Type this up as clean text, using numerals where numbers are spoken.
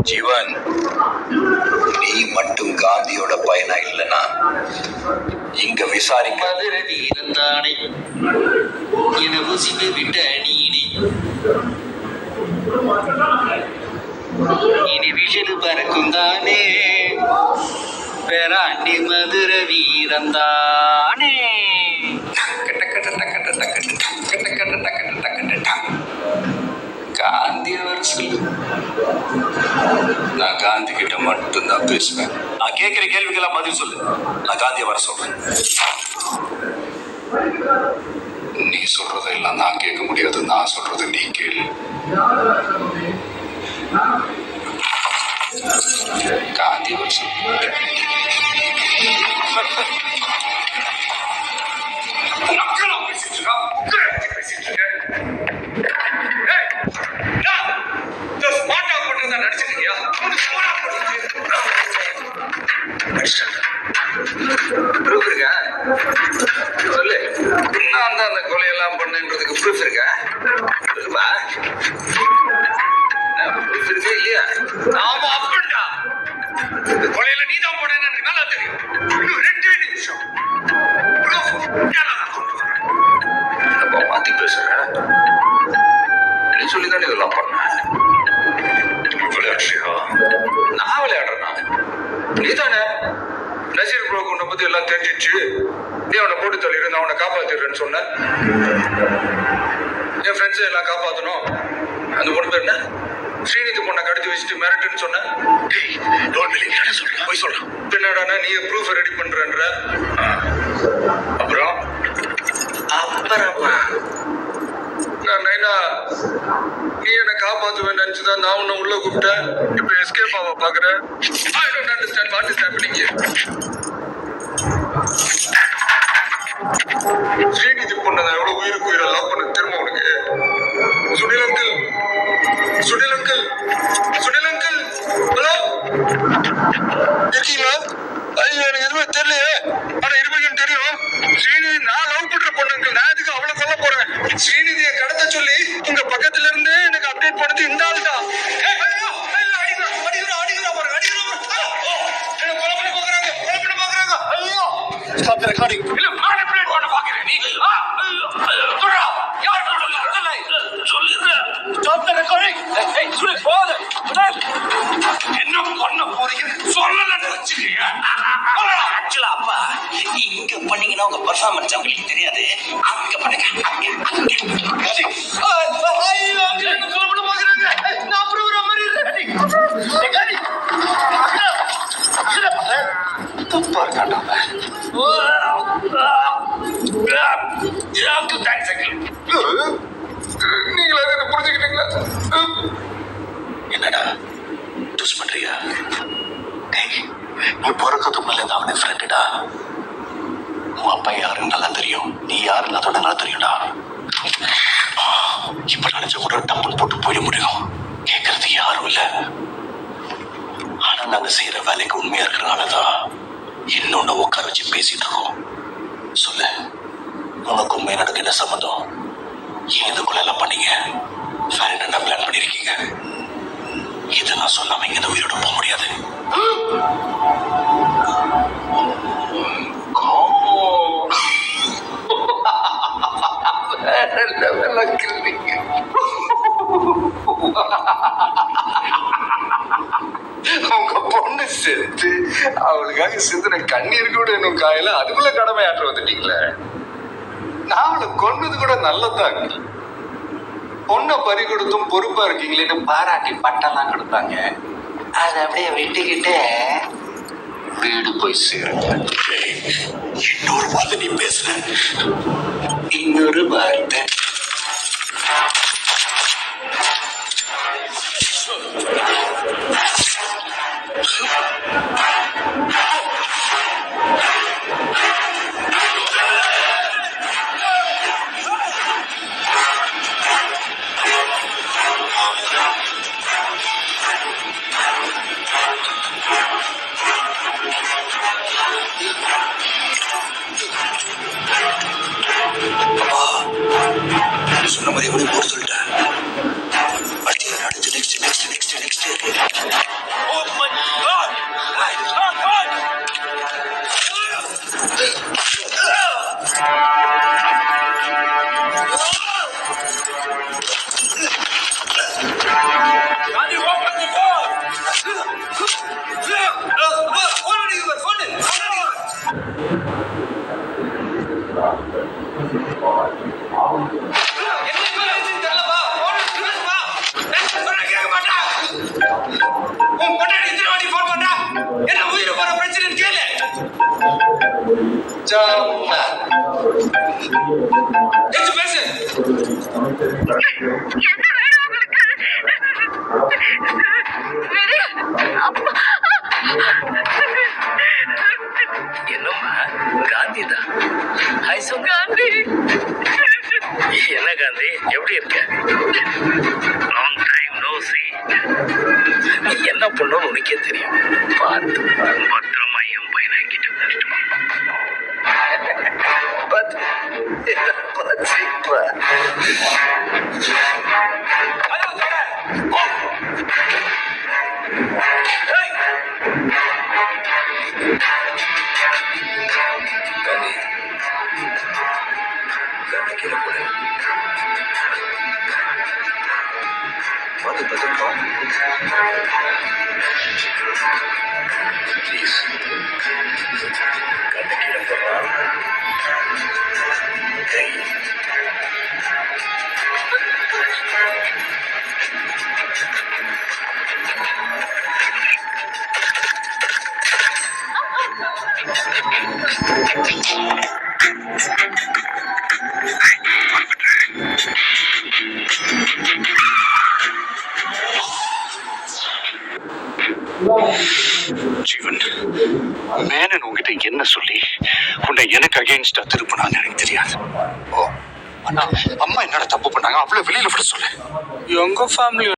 ஜீவன், நீ மட்டும் காந்தியோட பயனா இல்லைன்னா இங்க விசாரிக்க மதுர வீரந்தானே என உசிமை விட்ட நீனே இனி விஷடு பறக்கும் தானே பேராண்டி மதுர வீரந்தானே. காந்தி அவர் சொல்லு. நான் காந்தி கிட்ட மட்டும்தான் பேசுவேன். நான் கேட்கிற கேள்விக்கெல்லாம் பதில் சொல்லு. நான் காந்தியை வர சொல்றேன். நீ சொல்றதெல்லாம் நான் கேட்க முடியாது. நான் சொல்றது நீ கேளு. காந்தி வர சொல்லு. சொல்லு, நான் தான் அந்த கொலையெல்லாம் பண்ணேன்றதுக்கு ப்ரூஃப் இருக்கா? ப்ரூஃப் இருக்கே இல்லையா? ஆமா, அப்படின்டா. இந்த கொலையில நீ தான் போனேன்னு எனக்கு நல்லா தெரியும். இன்னும் 2 நிமிஷம் அப்ப மாத்தி பேசுற. நீ சொல்லிதான் இதெல்லாம் பண்ண. விளையாடுறியா? நான் விளையாடுறேன்னா நீ தானே நசீர் ப்ரோக்கு உன்னை பத்தி எல்லாம் தெரிஞ்சிச்சு. நீ அவனை போட்டு தள்ளிடு, நான் அவனை காப்பாத்திடுறேன்னு சொன்ன. என் ஃப்ரெண்ட்ஸை எல்லாம் காப்பாற்றணும். அந்த பொண்ணு பேர் என்ன? ஸ்ரீநிதி பொண்ணை கடத்தி வச்சுட்டு மிரட்டுன்னு சொன்ன. போய் சொல்றான். பின்னாடானா நீ ப்ரூஃப் ரெடி பண்றன்ற. அப்புறமா நான் நைனா நீ என்னை காப்பாற்றுவேன் நினைச்சுதான் நான் உன்னை உள்ள கூப்பிட்டேன். இப்ப எஸ்கேப் ஆக பாக்குறேன். I don't understand what is happening here. Srinidhi பொண்ணை நான் எவ்வளவு உயிருக்கு உயிரை லவ் பண்ண திரும்ப உனக்கு. Sunil uncle, Sunil uncle, Sunil uncle, hello இருக்கீங்களா? ஐயோ, எனக்கு எதுவுமே தெரியலையே. ஆனா இருப்பீங்கன்னு தெரியும். ஸ்ரீநிதி நான் லவ் பண்ற பொண்ணுங்க. நான் எதுக்கு அவளை சொல்ல போறேன்? ஸ்ரீநிதியை கடத்த சொல்லி உங்க பக்கத்துல இருந்து எனக்கு அப்டேட் பண்ணது இந்த ஆள் தான். Stop the recording. இல்ல manipulate பண்ண பாக்குற நீ. துரா யார் சொல்லுங்க. Stop the recording. ஏய் சுரே போடு. என்ன பண்ண போறீங்க? சொல்லலன்னு வெச்சிருக்கீங்க. ஆக்சுவலா அப்பா நீ இங்க பண்ணீங்கன்னா உங்க பெர்ஃபார்மன்ஸ் உங்களுக்கு தெரியாது. அங்க பண்ணுங்க. ஐயோ அங்க சொல்ல பாக்குறாங்க. நான் ப்ரோகிராம் மாதிரி ரெடி. தப்பா இருக்காண்டா. நீங்களா என்ன புரிஞ்சுக்கிட்டீங்களா? என்னடா டூஸ் பண்றியா? நீ பிறக்கிறதுக்கு முன்னால அவனே ஃப்ரெண்டுடா. உன் அப்பா யாருன்னு நல்லா தெரியும். நீ யாருன்னு அதோட நல்லா தெரியும்டா. இப்ப நினைச்ச கூட டம்பல் போட்டு போயிட முடியும். கேட்கறது யாரும் இல்ல. ஆனா நாங்க செய்யற வேலைக்கு உண்மையா இருக்கிறனாலதான் இன்னொன்னு உட்கார வச்சு பேசிட்டு இருக்கோம். சொல்லு, உனக்கு உண்மை நடக்க என்ன சம்மந்தம்? ஏன் இந்த கொலை எல்லாம் பண்ணீங்க? வேற என்ன பிளான் பண்ணிருக்கீங்க? இதை நான் சொல்லாம இங்க உயிரோட போக முடியாது. உங்க பொண்ணு செத்து அவளுக்காக சிந்தின கண்ணீர் கூட இன்னும் காயில அதுக்குள்ள கடமை ஆற்ற வந்துட்டீங்களே. நான் அவளை கொன்னது கூட நல்லதான். பொண்ணை பறி கொடுத்தும் பொறுப்பா இருக்கீங்களேன்னு பாராட்டி பட்டெல்லாம் கொடுத்தாங்க. அதை அப்படியே வெட்டிக்கிட்டு வீடு போய் சேருங்க. இன்னொரு வார்த்தை நீ பேசுற. இன்னொரு வார்த்தை அப்பா சொன்ன மாதிரி எப்படி போட சொல்லிட்டேன். அடுத்து next. Oh my God! Can you open the door? என்னம்மா காந்தி தான். ஹாய் சொங்க. என்ன காந்தி, எப்படி இருக்க? Long time no see. நீ என்ன பண்ணணும் உனக்கே தெரியும். பார்த்து பத்திரமா என் பையனை கிட்ட ஜீவன், மேனன் உங்ககிட்ட என்ன சொல்லி உன்னை எனக்கு அகேன்ஸ்டா திருப்பினான்னு எனக்கு தெரியாது. ஓ, அண்ணா, அம்மா என்னடா தப்பு பண்ணாங்க, அவ்வளவு வெளியில விட சொல்லு. எங்க ஃபேமிலி